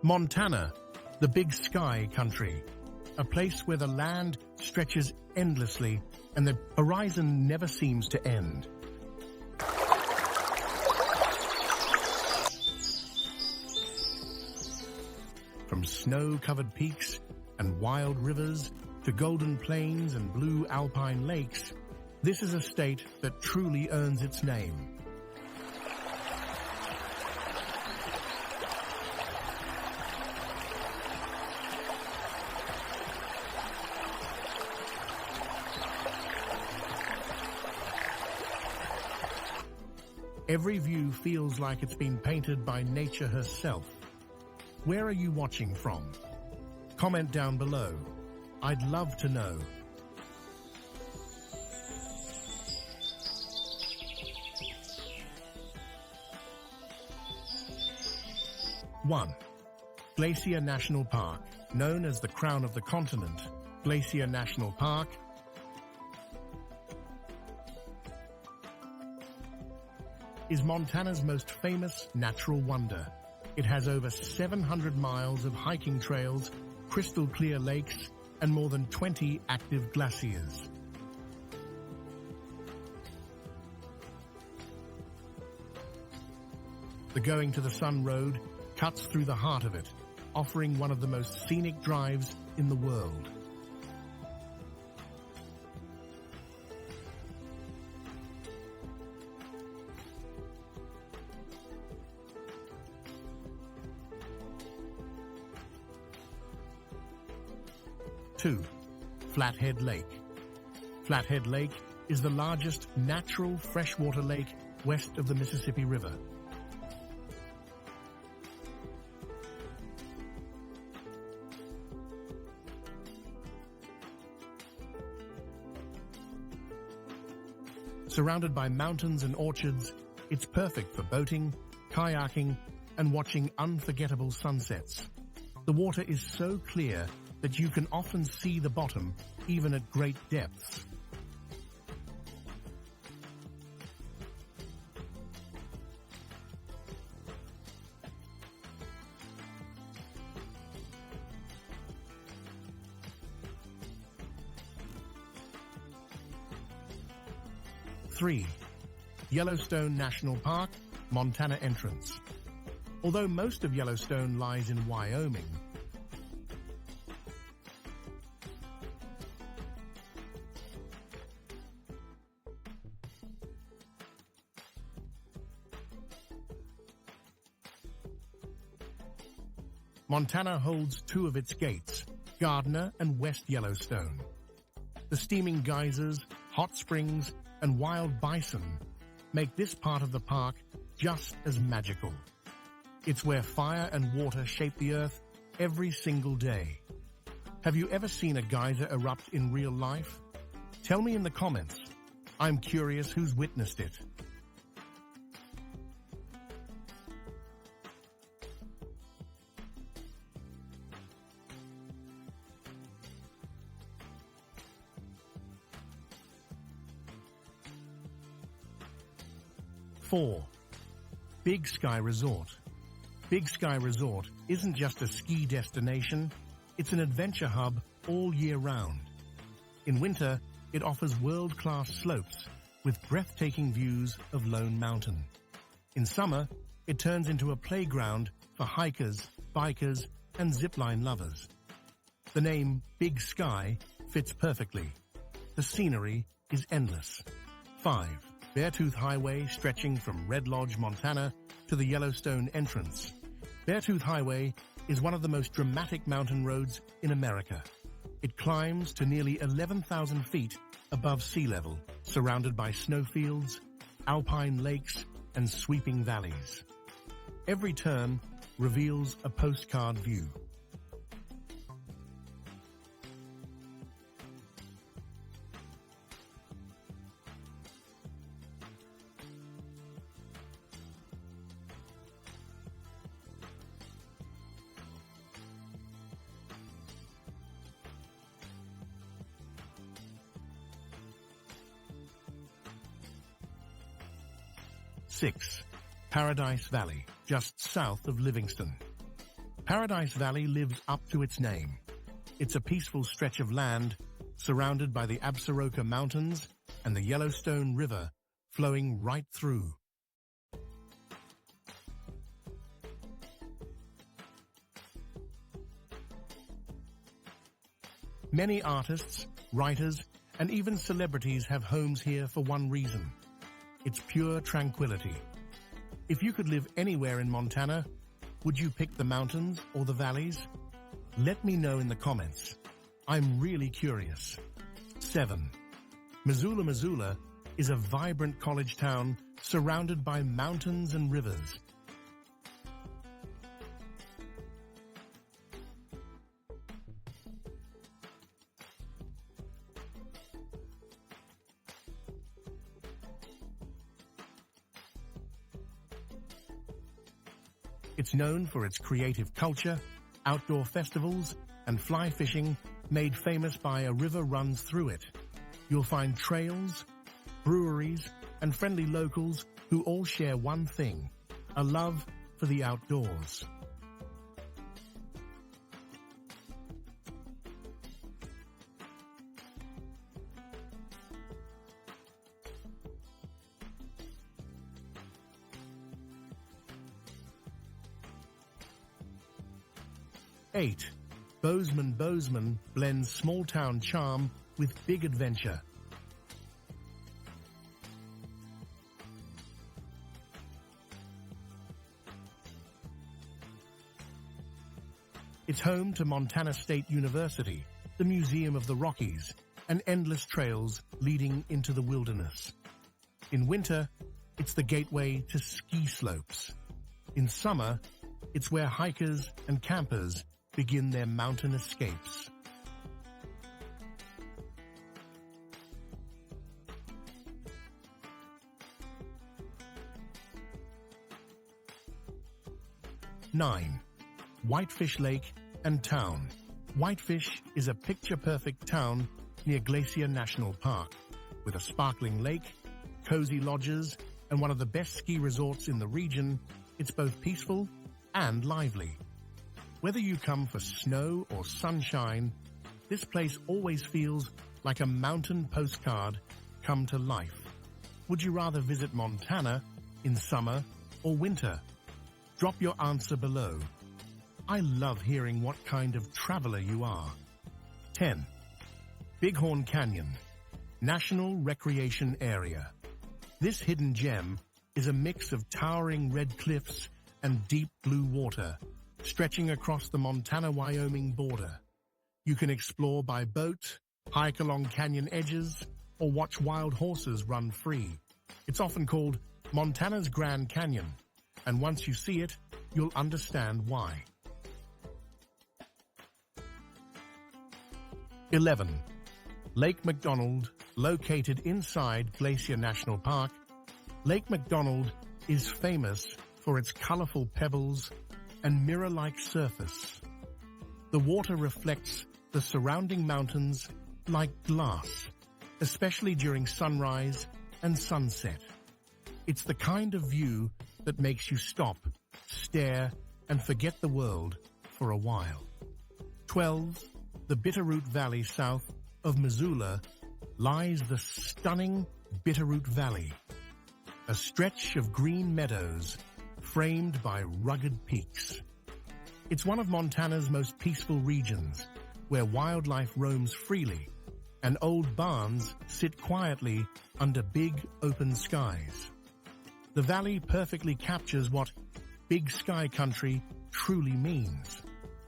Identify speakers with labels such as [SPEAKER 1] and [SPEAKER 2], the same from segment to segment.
[SPEAKER 1] Montana, the Big Sky country, a place where the land stretches endlessly and the horizon never seems to end. From snow-covered peaks and wild rivers to golden plains and blue alpine lakes, this is a state that truly earns its name. Every view feels like it's been painted by nature herself. Where are you watching from? Comment down below. I'd love to know. One, Glacier National Park. Known as the crown of the continent, Glacier National Park is Montana's most famous natural wonder. It has over 700 miles of hiking trails, crystal clear lakes, and more than 20 active glaciers. The Going to the Sun Road cuts through the heart of it, offering one of the most scenic drives in the world. Two, Flathead Lake. Flathead Lake is the largest natural freshwater lake west of the Mississippi River. Surrounded by mountains and orchards, it's perfect for boating, kayaking, and watching unforgettable sunsets. The water is so clear that you can often see the bottom, even at great depths. Three, Yellowstone National Park, Montana entrance. Although most of Yellowstone lies in Wyoming, Montana holds two of its gates, Gardner and West Yellowstone. The steaming geysers, hot springs, and wild bison make this part of the park just as magical. It's where fire and water shape the earth every single day. Have you ever seen a geyser erupt in real life? Tell me in the comments. I'm curious who's witnessed it. Four, Big Sky Resort. Big Sky Resort isn't just a ski destination, it's an adventure hub all year round. In winter, it offers world-class slopes with breathtaking views of Lone Mountain. In summer, it turns into a playground for hikers, bikers, and zipline lovers. The name Big Sky fits perfectly. The scenery is endless. 5, Beartooth Highway stretching from Red Lodge, Montana to the Yellowstone entrance. Beartooth Highway is one of the most dramatic mountain roads in America. It climbs to nearly 11,000 feet above sea level, surrounded by snowfields, alpine lakes, and sweeping valleys. Every turn reveals a postcard view. Six, Paradise Valley, just south of Livingston. Paradise Valley lives up to its name. It's a peaceful stretch of land surrounded by the Absaroka Mountains and the Yellowstone River flowing right through. Many artists, writers, and even celebrities have homes here for one reason. It's pure tranquility. If you could live anywhere in Montana, would you pick the mountains or the valleys? Let me know in the comments. I'm really curious. 7. Missoula, Missoula is a vibrant college town surrounded by mountains and rivers. It's known for its creative culture, outdoor festivals, and fly fishing made famous by a river runs through it. You'll find trails, breweries, and friendly locals who all share one thing, a love for the outdoors. Eight. Bozeman, Bozeman blends small-town charm with big adventure. It's home to Montana State University, the Museum of the Rockies, and endless trails leading into the wilderness. In winter, it's the gateway to ski slopes. In summer, it's where hikers and campers begin their mountain escapes. Nine. Whitefish Lake and Town. Whitefish is a picture-perfect town near Glacier National Park, with a sparkling lake, cozy lodges, and one of the best ski resorts in the region. It's both peaceful and lively. Whether you come for snow or sunshine, this place always feels like a mountain postcard come to life. Would you rather visit Montana in summer or winter? Drop your answer below. I love hearing what kind of traveler you are. 10. Bighorn Canyon, National Recreation Area. This hidden gem is a mix of towering red cliffs and deep blue water, stretching across the Montana-Wyoming border. You can explore by boat, hike along canyon edges, or watch wild horses run free. It's often called Montana's Grand Canyon, and once you see it, you'll understand why. 11. Lake McDonald, located inside Glacier National Park. Lake McDonald is famous for its colorful pebbles and mirror-like surface. The water reflects the surrounding mountains like glass, especially during sunrise and sunset. It's the kind of view that makes you stop, stare, and forget the world for a while. 12. The Bitterroot Valley south of Missoula lies the stunning Bitterroot Valley, a stretch of green meadows framed by rugged peaks. It's one of Montana's most peaceful regions, where wildlife roams freely and old barns sit quietly under big open skies. The valley perfectly captures what big sky country truly means.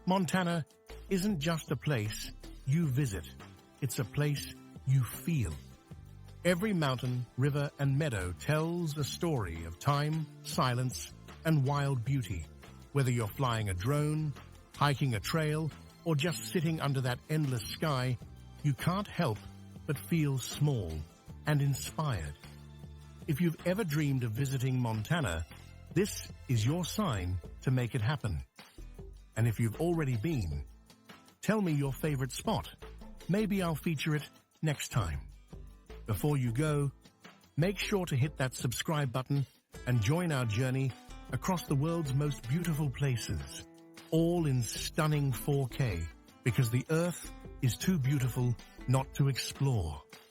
[SPEAKER 1] Montana isn't just a place you visit, it's a place you feel. Every mountain, river, and meadow tells a story of time, silence, and wild beauty. Whether you're flying a drone, hiking a trail, or just sitting under that endless sky, you can't help but feel small and inspired. If you've ever dreamed of visiting Montana, this is your sign to make it happen. And if you've already been, tell me your favorite spot. Maybe I'll feature it next time. Before you go, make sure to hit that subscribe button and join our journey across the world's most beautiful places. all in stunning 4K, because the Earth is too beautiful not to explore.